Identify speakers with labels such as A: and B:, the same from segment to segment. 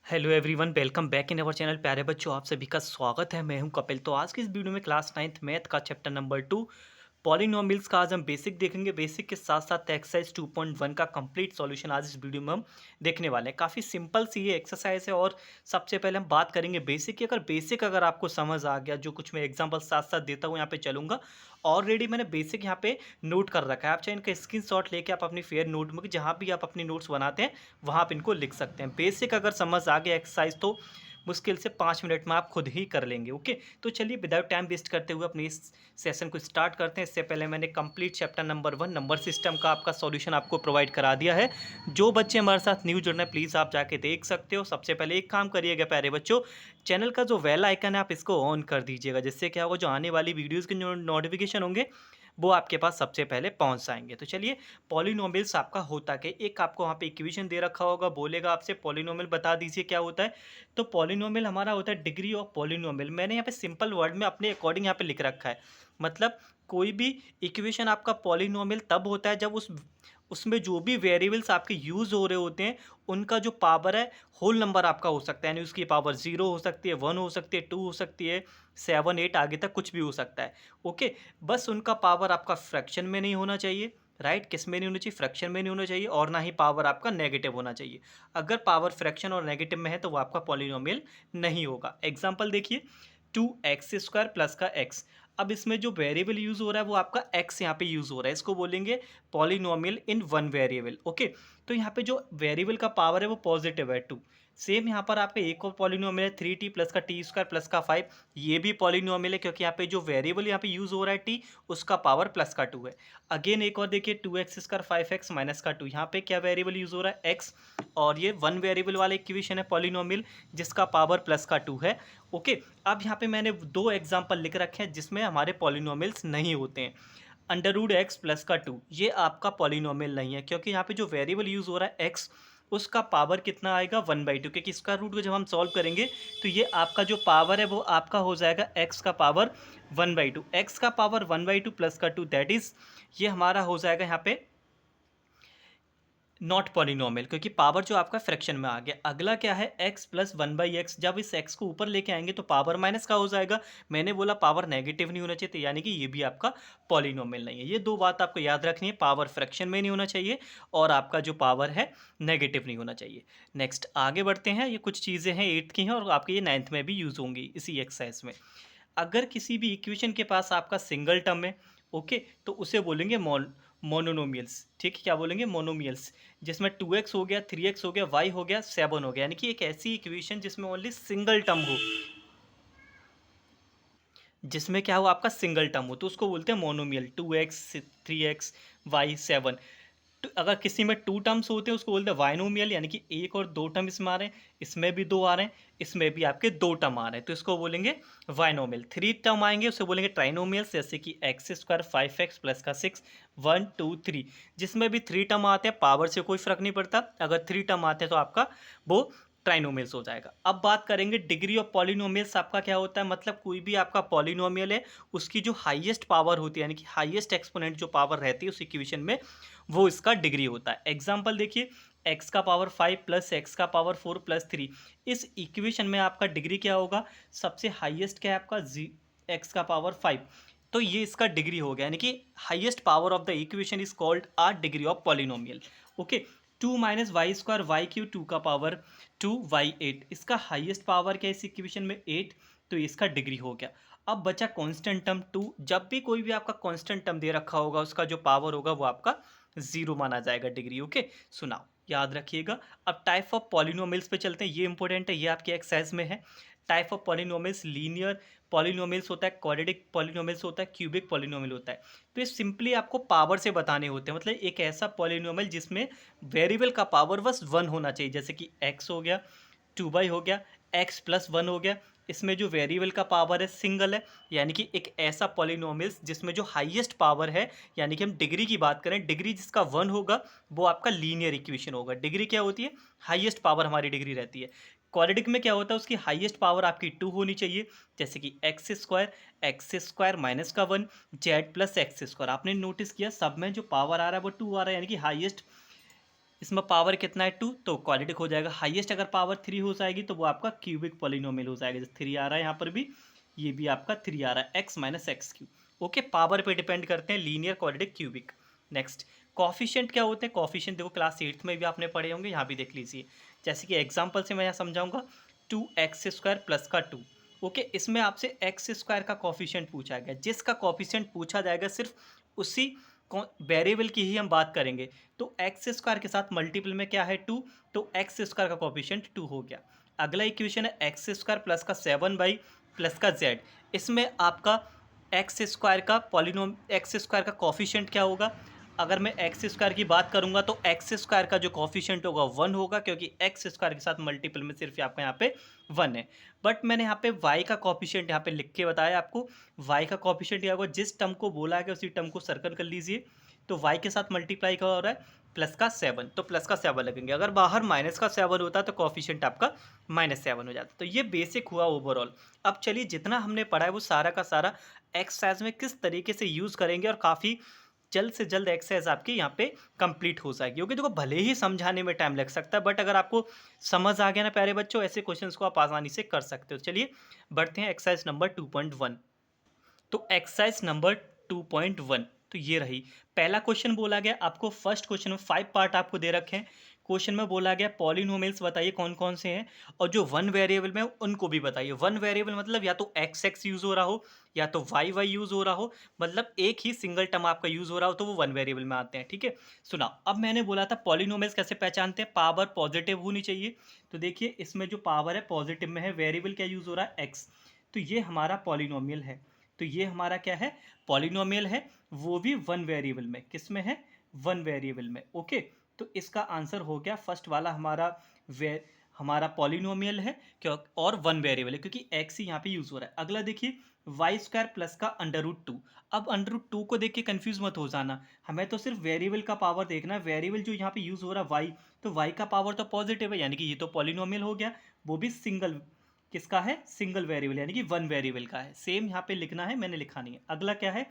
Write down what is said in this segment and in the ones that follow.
A: Hello everyone, welcome back in our channel. प्यारे बच्चों, आप सभी का स्वागत है। मैं हूं कपिल। तो आज की इस वीडियो में क्लास 9th मैथ का चैप्टर नंबर 2 पॉलिनोमियल्स का आज हम बेसिक देखेंगे। बेसिक के साथ साथ एक्सरसाइज 2.1 का कंप्लीट सॉल्यूशन आज इस वीडियो में हम देखने वाले हैं। काफ़ी सिंपल सी ये एक्सरसाइज है और सबसे पहले हम बात करेंगे बेसिक की। अगर आपको समझ आ गया, जो कुछ मैं एग्जांपल साथ साथ देता हूँ यहाँ पे चलूंगा। ऑलरेडी मैंने बेसिक यहाँ पे नोट कर रखा है। आप चाहे इनका स्क्रीनशॉट लेके आप अपनी फेयर नोटबुक जहाँ भी आप अपनी नोट्स बनाते हैं वहाँ आप इनको लिख सकते हैं। बेसिक अगर समझ आ गया एक्सरसाइज तो मुश्किल से 5 मिनट में आप खुद ही कर लेंगे। ओके, तो चलिए विदाउट टाइम वेस्ट करते हुए अपने इस सेशन को स्टार्ट करते हैं। इससे पहले मैंने complete chapter number 1 number system का आपका सॉल्यूशन आपको प्रोवाइड करा दिया है। जो बच्चे हमारे साथ न्यू जुड़ना है प्लीज़ आप जाके देख सकते हो। सबसे पहले एक काम करिएगा प्यारे बच्चों, चैनल का जो बेल आइकन है आप इसको ऑन कर दीजिएगा, जिससे क्या होगा, जो आने वाली वीडियोज़ के नोटिफिकेशन होंगे वो आपके पास सबसे पहले पहुंच जाएंगे। तो चलिए, पॉलिनोमियल्स आपका होता क्या, एक आपको वहाँ पे इक्वेशन दे रखा होगा, बोलेगा आपसे पॉलिनोमियल बता दीजिए क्या होता है। तो पॉलिनोमियल हमारा होता है डिग्री ऑफ पॉलिनोमियल। मैंने यहाँ पे सिंपल वर्ड में अपने अकॉर्डिंग यहाँ पे लिख रखा है। मतलब कोई भी इक्वेशन आपका पॉलिनोमियल तब होता है जब उसमें जो भी वेरिएबल्स आपके यूज़ हो रहे होते हैं उनका जो पावर है होल नंबर आपका हो सकता है। यानी उसकी पावर 0 हो सकती है, 1 हो सकती है, 2 हो सकती है, 7 8 आगे तक कुछ भी हो सकता है। ओके, बस उनका पावर आपका फ्रैक्शन में नहीं होना चाहिए। राइट, किस में नहीं होना चाहिए, फ्रैक्शन में नहीं होना चाहिए, और ना ही पावर आपका नेगेटिव होना चाहिए। अगर पावर फ्रैक्शन और नेगेटिव में है तो वो आपका पॉलिनोमियल नहीं होगा। एग्जांपल देखिए, 2x² प्लस का x। अब इसमें जो वेरिएबल यूज हो रहा है वो आपका x यहाँ पे यूज हो रहा है, इसको बोलेंगे polynomial in one variable. Okay, तो यहाँ पे जो वेरिएबल का पावर है वो पॉजिटिव है 2। सेम यहाँ पर आपका एक और पॉलिनोमियल है 3t प्लस का t² प्लस का 5। ये भी पॉलिनोमियल है क्योंकि यहाँ पे जो वेरिएबल यहाँ पे यूज हो रहा है t, उसका पावर प्लस का 2 है। अगेन एक और देखिए, 2x² 5x माइनस का 2। यहाँ पे क्या वेरिएबल यूज हो रहा है x, और ये वन वेरिएबल वाला इक्वेशन है पॉलिनोमियल जिसका पावर प्लस का 2 है। ओके, अब यहाँ पे मैंने दो एग्जांपल लिख रखे हैं जिसमें हमारे पॉलिनोमियल्स नहीं होते हैं। √x प्लस का 2 ये आपका पॉलिनोमियल नहीं है, क्योंकि यहाँ पे जो वेरिएबल यूज हो रहा है x, उसका पावर कितना आएगा 1/2, क्योंकि इसका रूट को जब हम सॉल्व करेंगे तो ये आपका जो पावर है वो आपका हो जाएगा x का पावर 1/2। x का पावर 1/2 प्लस का 2 दैट इज, ये हमारा हो जाएगा यहाँ पे नॉट पॉलिनोमियल, क्योंकि पावर जो आपका फ्रैक्शन में आ गया। अगला क्या है, x प्लस 1/x। जब इस x को ऊपर लेके आएंगे तो पावर माइनस का हो जाएगा। मैंने बोला पावर नेगेटिव नहीं होना चाहिए, तो यानी कि ये भी आपका पॉलिनोमियल नहीं है। ये दो बात आपको याद रखनी है, पावर फ्रैक्शन में नहीं होना चाहिए और आपका जो पावर है नेगेटिव नहीं होना चाहिए। नेक्स्ट आगे बढ़ते हैं। ये कुछ चीज़ें हैं 8th की हैं और आपके ये 9th में भी यूज़ होंगी इसी एक्सरसाइज में। अगर किसी भी इक्वेशन के पास आपका सिंगल टर्म है, ओके, तो उसे बोलेंगे मोनोनोमियल्स। ठीक है, क्या बोलेंगे, मोनोमियल्स। जिसमें 2x हो गया, 3x हो गया, y हो गया, 7 हो गया, यानी कि एक ऐसी इक्वेशन जिसमें ओनली सिंगल टर्म हो, जिसमें क्या हो, आपका सिंगल टर्म हो, तो उसको बोलते हैं मोनोमियल। 2x 3x y 7। अगर किसी में टू टर्म्स होते हैं उसको बोलते हैं बाइनोमियल, यानी कि एक और दो टर्म इसमें आ रहे हैं, इसमें भी दो आ रहे हैं, इसमें भी आपके दो टर्म आ रहे हैं, तो इसको बोलेंगे बाइनोमियल। 3 टर्म आएंगे उसे बोलेंगे ट्राइनोमियल, जैसे कि x² 5x प्लस का 6 1 2 3। जिसमें भी 3 टर्म आते हैं पावर से कोई फर्क नहीं पड़ता, अगर 3 टर्म आते हैं तो आपका वो ट्राइनोमियल्स हो जाएगा। अब बात करेंगे डिग्री ऑफ पॉलिनोमियल्स। आपका क्या होता है, मतलब कोई भी आपका पॉलिनोमियल है उसकी जो हाईएस्ट पावर होती है, यानी कि हाईएस्ट एक्सपोनेंट जो पावर रहती है उस इक्वेशन में, वो इसका डिग्री होता है। एग्जाम्पल देखिए, x का पावर 5 प्लस एक्स का पावर 4 प्लस 3। इस इक्वेशन में आपका डिग्री क्या होगा, सबसे हाईएस्ट क्या है आपका x का पावर 5, तो ये इसका डिग्री हो गया, यानी कि highest power of the equation is called a degree of polynomial. Okay, 2 minus Y square Y Q 2 का पावर 2 y8, इसका हाईएस्ट पावर क्या है इस इक्वेशन में 8, तो इसका डिग्री हो गया। अब बचा कांस्टेंट टर्म 2। जब भी कोई भी आपका कांस्टेंट टर्म दे रखा होगा उसका जो पावर होगा वो आपका 0 माना जाएगा डिग्री। ओके, सुनाओ, याद रखिएगा। अब टाइप ऑफ पॉलिनोमियल्स पे चलते हैं, ये इंपॉर्टेंट है, ये आपके एक्सरसाइज में है। Type of polynomials, linear polynomials होता है, क्वाड्रेटिक पॉलिनोमियल्स होता है, क्यूबिक पॉलिनोमियल होता है। तो ये सिंपली आपको पावर से बताने होते हैं, मतलब एक ऐसा पॉलिनोमियल जिसमें वेरिएबल का पावर बस 1 होना चाहिए, जैसे कि x हो गया, 2y हो गया, x प्लस 1 हो गया। इसमें जो वेरिएबल का पावर है सिंगल है, यानी कि एक ऐसा पॉलिनोमियल्स जिसमें जो हाईएस्ट पावर है, यानी कि हम डिग्री की बात करें, डिग्री जिसका 1 होगा वो आपका लीनियर इक्वेशन होगा। डिग्री क्या होती है, हाईएस्ट पावर हमारी डिग्री रहती है। क्वाड्रेटिक में क्या होता है, उसकी हाईएस्ट पावर आपकी 2 होनी चाहिए, जैसे कि x² माइनस का 1 z प्लस x²। आपने नोटिस किया सब में जो पावर आ रहा है वो 2 आ रहा है, यानी कि हाईएस्ट इसमें पावर कितना है 2, तो क्वाड्रेटिक हो जाएगा। हाईएस्ट अगर पावर 3 हो जाएगी तो वो आपका क्यूबिक पॉलिनोमियल हो जाएगा। जैसे 3 आ रहा है यहाँ पर भी, ये भी आपका 3 आ रहा है, x minus x Q. Okay, power पे डिपेंड करते हैं, linear, quadratic, cubic. Next, coefficient क्या होते हैं? कॉफिशिएंट देखो क्लास 8th में भी आपने पढ़े होंगे, यहाँ भी देख लीजिए। जैसे कि एग्जाम्पल से मैं यहाँ समझाऊंगा, 2x² प्लस का 2। ओके, इसमें आपसे एक्स स्क्वायर का कॉफिशिएंट पूछा गया। जिसका कॉफिशिएंट पूछा जाएगा सिर्फ उसी वेरिएबल की ही हम बात करेंगे। तो एक्स स्क्वायर के साथ मल्टीपल में क्या है 2, तो एक्स स्क्वायर का कॉफिशिएंट 2 हो गया। अगला इक्वेशन है एक्स स्क्वायर प्लस का 7 प्लस का जेड। इसमें आपका एक्स स्क्वायर का पॉलिनोम एक्स स्क्वायर का कॉफिशिएंट क्या होगा? अगर मैं एक्स स्क्वायर की बात करूंगा तो एक्स स्क्वायर का जो कॉफिशिएंट होगा 1 होगा, क्योंकि एक्स स्क्वायर के साथ मल्टीपल में सिर्फ आपका यहाँ पे 1 है। बट मैंने यहाँ पे वाई का कॉफिशिएंट यहाँ पे लिख के बताया आपको। वाई का कॉफिशिएंट क्या होगा? जिस टर्म को बोला है उसी टर्म को सर्कल कर लीजिए। तो वाई के साथ मल्टीप्लाई क्या हो रहा है? प्लस का 7, तो प्लस का 7 लगेंगे। अगर बाहर माइनस का 7 होता तो कॉफिशिएंट आपका -7 हो जाता। तो ये बेसिक हुआ ओवरऑल। अब चलिए, जितना हमने पढ़ा है वो सारा का सारा एक्सरसाइज में किस तरीके से यूज़ करेंगे, और काफ़ी जल्द से जल्द एक्सरसाइज आपकी यहाँ पे कंप्लीट हो जाएगी। क्योंकि देखो, भले ही समझाने में टाइम लग सकता है, बट अगर आपको समझ आ गया ना प्यारे बच्चों, ऐसे क्वेश्चंस को आप आसानी से कर सकते हो। चलिए बढ़ते हैं एक्सरसाइज नंबर 2.1। तो एक्सरसाइज नंबर 2.1 तो ये रही। पहला क्वेश्चन बोला गया आपको, फर्स्ट क्वेश्चन में 5 पार्ट आपको दे रखे हैं। क्वेश्चन में बोला गया पॉलिनोमियल्स बताइए कौन कौन से हैं, और जो वन वेरिएबल में उनको भी बताइए। वन वेरिएबल मतलब या तो एक्स एक्स यूज़ हो रहा हो, या तो वाई वाई यूज़ हो रहा हो, मतलब एक ही सिंगल टर्म आपका यूज़ हो रहा हो, तो वो वन वेरिएबल में आते हैं। ठीक है, सुना। अब मैंने बोला था पॉलिनोमियल्स कैसे पहचानते हैं? पावर पॉजिटिव होनी चाहिए। तो देखिए, इसमें जो पावर है पॉजिटिव में है, वेरिएबल क्या यूज़ हो रहा है? एक्स। तो ये हमारा पॉलिनोमियल है। तो ये हमारा क्या है? पॉलिनोमियल है, वो भी वन वेरिएबल में। किस में है? वन वेरिएबल में। ओके, तो इसका आंसर हो गया फर्स्ट वाला हमारा हमारा पॉलिनोमियल है क्यों, और वन वेरिएबल है क्योंकि एक्स ही यहाँ पे यूज हो रहा है। अगला देखिए, वाई स्क्वायर प्लस का √2। अब √2 को देख के कंफ्यूज मत हो जाना, हमें तो सिर्फ वेरिएबल का पावर देखना है। वेरिएबल जो यहाँ पे यूज हो रहा है वाई, तो वाई का पावर तो पॉजिटिव है, यानी कि ये तो पॉलिनोमियल हो गया। वो भी सिंगल, किसका है? सिंगल वेरिएबल, यानी कि वन वेरिएबल का है। सेम यहाँ पे लिखना है, मैंने लिखा नहीं है। अगला क्या है?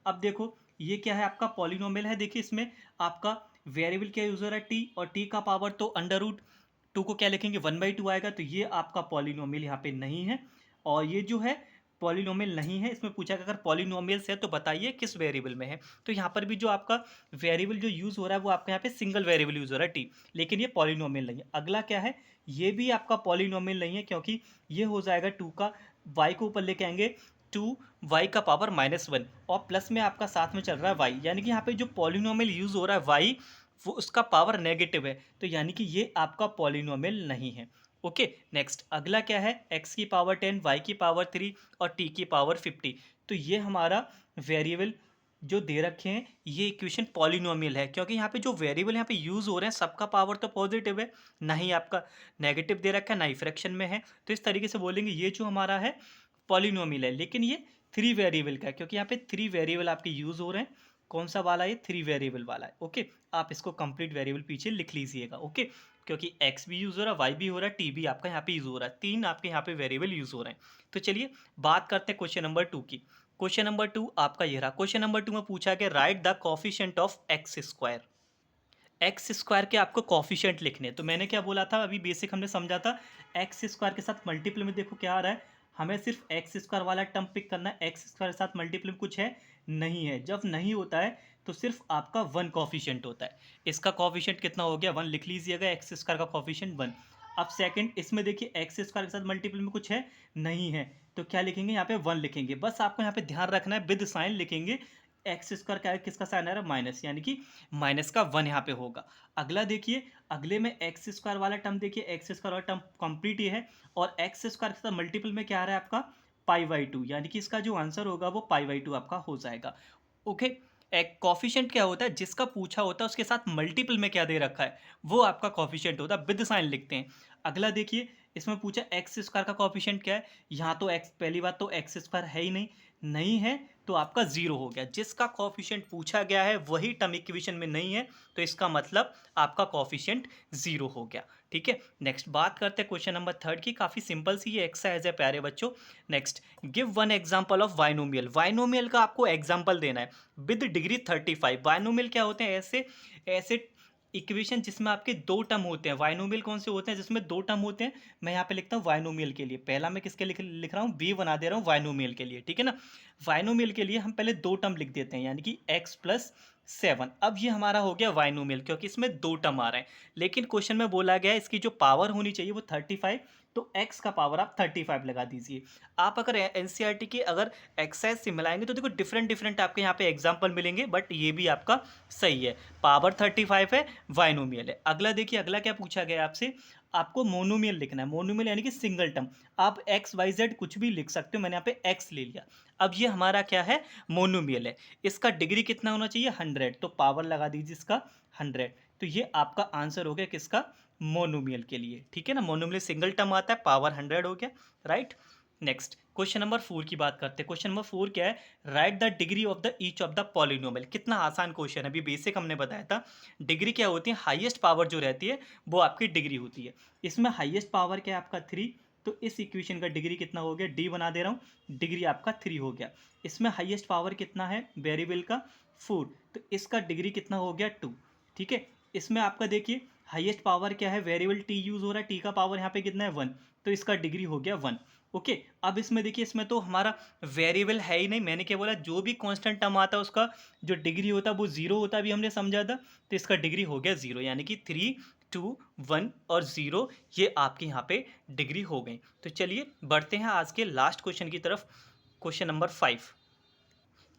A: अब देखो, ये क्या है? आपका पॉलिनोमियल है। देखिए, इसमें आपका वेरिएबल क्या यूज हो रहा है? टी, और टी का पावर तो √2 को क्या लिखेंगे? 1/2 आएगा। तो ये आपका पॉलिनोमियल यहाँ पे नहीं है, और ये जो है पॉलिनोमियल नहीं है। इसमें पूछा कि अगर पॉलिनोमियल्स है तो बताइए किस वेरिएबल में है। तो यहाँ पर भी जो आपका वेरिएबल जो यूज़ हो रहा है वो आपका यहाँ पे सिंगल वेरिएबल यूज़ हो रहा है टी, लेकिन ये पॉलिनोमियल नहीं है। अगला क्या है? ये भी आपका पॉलिनोमियल नहीं है, क्योंकि ये हो जाएगा 2 का, वाई को ऊपर लेके आएंगे, 2 वाई का पावर -1, और प्लस में आपका साथ में चल रहा है वाई, यानी कि यहाँ पे जो पॉलिनोमियल यूज़ हो रहा है वाई, वो उसका पावर नेगेटिव है। तो यानी कि ये आपका पॉलिनोमियल नहीं है। ओके, नेक्स्ट अगला क्या है? x की पावर 10, y की पावर 3 और t की पावर 50। तो ये हमारा वेरिएबल जो दे रखे हैं, ये इक्वेशन पॉलिनोमियल है, क्योंकि यहाँ पे जो वेरिएबल यहाँ पे यूज़ हो रहे हैं सबका पावर तो पॉजिटिव है, ना ही आपका नेगेटिव दे रखा है, ना ही फ्रैक्शन में है। तो इस तरीके से बोलेंगे ये जो हमारा है पॉलिनोमियल है, लेकिन ये 3 वेरिएबल का है, क्योंकि यहाँ पे 3 वेरिएबल आपके यूज़ हो रहे हैं। कौन सा वाला? ये 3 वेरिएबल वाला है। ओके, आप इसको कंप्लीट वेरिएबल पीछे लिख लीजिएगा। ओके, क्योंकि x भी यूज़ हो रहा है, y भी हो रहा है, t भी आपका यहाँ पे यूज़ हो रहा है, 3 आपके यहाँ पे वेरिएबल यूज़ हो रहे हैं। तो चलिए बात करते हैं क्वेश्चन नंबर 2 की। क्वेश्चन नंबर 2 आपका ये रहा। क्वेश्चन नंबर 2 में पूछा गया right the coefficient of x square. X square के आपको कॉफिशिएंट लिखने हैं। तो मैंने क्या बोला था, अभी बेसिक हमने समझा था, एक्स स्क्वायर के साथ मल्टीपल में देखो क्या आ रहा है, हमें सिर्फ एक्स स्क्वायर वाला टर्म पिक करना है। एक्स स्क्वायर के साथ मल्टीपल में कुछ है? नहीं है। जब नहीं होता है तो सिर्फ आपका वन कॉफिशिएंट होता है। इसका कॉफिशिएंट कितना हो गया? 1 लिख लीजिएगा, एक्स स्क्वायर का कॉफिशिएंट 1। अब सेकंड, इसमें देखिए एक्स स्क्वायर के साथ मल्टीपल में कुछ है? नहीं है। तो क्या लिखेंगे? यहाँ पे 1 लिखेंगे। बस आपको यहाँ पे ध्यान रखना है, विद साइन लिखेंगे। एक्स स्क्वायर क्या है, किसका साइन आ रहा है? माइनस, यानी कि माइनस का 1 यहाँ पे होगा। अगला देखिए, अगले में एक्स स्क्वायर वाला टर्म देखिए, एक्स स्क्वायर वाला टर्म कंप्लीट ही है, और एक्स स्क्वायर के साथ मल्टीपल में क्या आ रहा है आपका? π/2, यानी कि इसका जो आंसर होगा वो π/2 आपका हो जाएगा। ओके, एक कॉफिशिएंट क्या होता है? जिसका पूछा होता है उसके साथ मल्टीपल में क्या दे रखा है वो आपका कॉफिशिएंट होता है, विद साइन लिखते हैं। अगला देखिए, इसमें पूछा एक्स स्क्वायर का कॉफिशिएंट क्या है। यहाँ तो एक्स, पहली बात तो एक्स स्क्वायर है ही नहीं, नहीं है तो आपका 0 हो गया। जिसका कॉफिशिएंट पूछा गया है वही टर्म इक्वेशन में नहीं है, तो इसका मतलब आपका कॉफिशिएंट 0 हो गया। ठीक है, नेक्स्ट बात करते हैं क्वेश्चन नंबर 3 की। काफ़ी सिंपल सी ये एक्सरसाइज है प्यारे बच्चों। Next, give one example of binomial. Binomial का आपको एग्जांपल देना है विद डिग्री 35। बाइनोमियल क्या होते हैं? ऐसे ऐसे इक्वेशन जिसमें आपके दो टर्म होते हैं, बाइनोमियल कौन से होते हैं जिसमें दो टर्म होते हैं, मैं यहाँ पे लिखता हूँ बाइनोमियल के लिए। पहला मैं किसके लिख रहा हूँ, बी बना दे रहा हूँ बाइनोमियल के लिए, ठीक है ना। बाइनोमियल के लिए हम पहले दो टर्म लिख देते हैं, यानी कि x+7। अब ये हमारा हो गया बाइनोमियल, क्योंकि इसमें दो टर्म आ रहे हैं। लेकिन क्वेश्चन में बोला गया है इसकी जो पावर होनी चाहिए वो 35, तो x का पावर आप 35 लगा दीजिए। आप अगर एनसीईआरटी की अगर एक्सरसाइज से मिलाएंगे तो देखो डिफरेंट डिफरेंट आपके यहाँ पे एग्जाम्पल मिलेंगे, बट ये भी आपका सही है। पावर 35 है, बाइनोमियल है। अगला देखिए, अगला क्या पूछा गया आपसे, आपको मोनोमियल लिखना है। मोनोमियल यानी कि सिंगल टर्म, आप एक्स वाई जेड कुछ भी लिख सकते हो, मैंने यहाँ पे एक्स ले लिया। अब ये हमारा क्या है, मोनोमियल है। इसका डिग्री कितना होना चाहिए, 100, तो पावर लगा दीजिए इसका 100। तो ये आपका आंसर हो गया किसका, मोनोमियल के लिए, ठीक है ना। मोनोमियल सिंगल टर्म आता है, पावर 100 हो गया, राइट। नेक्स्ट क्वेश्चन नंबर 4 की बात करते हैं। क्वेश्चन नंबर 4 क्या है, right the degree of the each of the polynomial. कितना आसान क्वेश्चन है, अभी बेसिक हमने बताया था। डिग्री क्या होती है, हाईएस्ट पावर जो रहती है वो आपकी डिग्री होती है। इसमें हाईएस्ट पावर क्या है आपका 3, तो इस इक्वेशन का डिग्री कितना हो गया, डी बना दे रहा हूँ, डिग्री आपका 3 हो गया। इसमें हाईएस्ट पावर कितना है वेरिएबल का, 4, तो इसका डिग्री कितना हो गया 2, ठीक है। इसमें आपका देखिए हाईएस्ट पावर क्या है, वेरिएबल टी यूज हो रहा है, टी का पावर यहाँ पे कितना है 1, तो इसका डिग्री हो गया 1। ओके, अब इसमें देखिए, इसमें तो हमारा वेरिएबल है ही नहीं, मैंने क्या बोला, जो भी कांस्टेंट टर्म आता है उसका जो डिग्री होता है वो 0 होता है, अभी हमने समझा था। तो इसका डिग्री हो गया 0, यानी कि 3, 2, 1 और 0 ये आपके यहाँ पे डिग्री हो गई। तो चलिए बढ़ते हैं आज के लास्ट क्वेश्चन की तरफ, क्वेश्चन नंबर 5।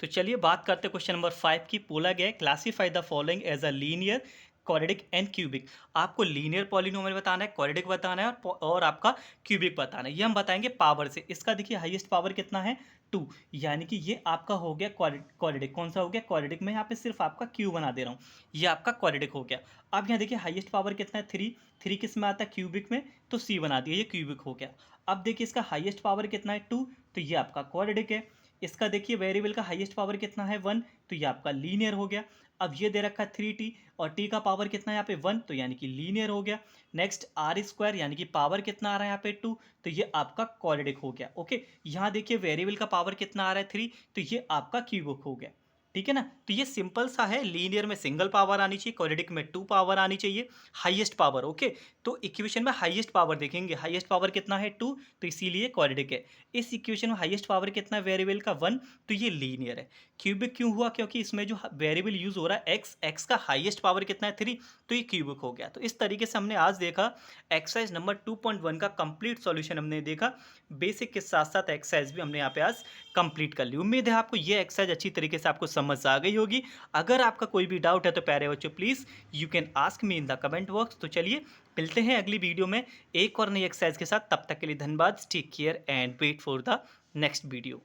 A: तो चलिए बात करते हैं क्वेश्चन नंबर 5 की। बोला गया है classify the following as a linear, quadratic and cubic. आपको लीनियर पॉलिनोमियल बताना है, क्वाड्रेटिक बताना है और आपका क्यूबिक बताना है। ये हम बताएंगे पावर से। इसका देखिए हाईएस्ट पावर कितना है 2, यानी कि ये आपका हो गया क्वाड्रेटिक। कौन सा हो गया, क्वाड्रेटिक। मैं यहाँ पे सिर्फ आपका क्यू बना दे रहा हूँ, ये आपका क्वाड्रेटिक हो गया। अब यहाँ देखिए हाईएस्ट पावर कितना है 3, 3 किस में आता है, क्यूबिक में, तो सी बना दिया, ये क्यूबिक हो गया। अब देखिए इसका हाईएस्ट पावर कितना है 2, तो ये आपका क्वाड्रेटिक है। इसका देखिए वेरिएबल का हाईएस्ट पावर कितना है 1, तो ये आपका लीनियर हो गया। अब ये दे रखा है 3t और t का पावर कितना है यहाँ पे 1, तो यानी कि लीनियर हो गया। नेक्स्ट आर स्क्वायर, यानी कि पावर कितना आ रहा है यहाँ पे 2, तो ये आपका क्वाड्रेटिक हो गया। ओके, यहाँ देखिए वेरिएबल का पावर कितना आ रहा है 3, तो ये आपका क्यूबिक हो गया, ठीक है ना। तो ये सिंपल सा है, लीनियर में सिंगल पावर आनी चाहिए, क्वाड्रेटिक में 2 पावर आनी चाहिए, हाईएस्ट पावर। ओके, तो इक्वेशन में हाईएस्ट पावर देखेंगे, हाईएस्ट पावर कितना है 2, तो इसीलिए क्वाड्रेटिक है। इस इक्वेशन में हाईएस्ट पावर कितना है वेरिएबल का 1, तो ये लीनियर है। क्यूबिक क्यों हुआ, क्योंकि इसमें जो वेरिएबल यूज हो रहा है एक्स का हाईएस्ट पावर कितना है 3, तो ये क्यूबिक हो गया। तो इस तरीके से हमने आज देखा एक्सरसाइज नंबर 2.1 का कंप्लीट सॉल्यूशन हमने देखा। बेसिक के साथ साथ एक्सरसाइज भी हमने यहाँ पे आज कंप्लीट कर ली। उम्मीद है आपको ये एक्सरसाइज अच्छी तरीके से आपको समझ आ गई होगी। अगर आपका कोई भी डाउट है तो प्यारे बच्चों please you can ask me in the comment box. तो चलिए मिलते हैं अगली वीडियो में एक और नई एक्सरसाइज के साथ, तब तक के लिए धन्यवाद। Take care and wait for the next video.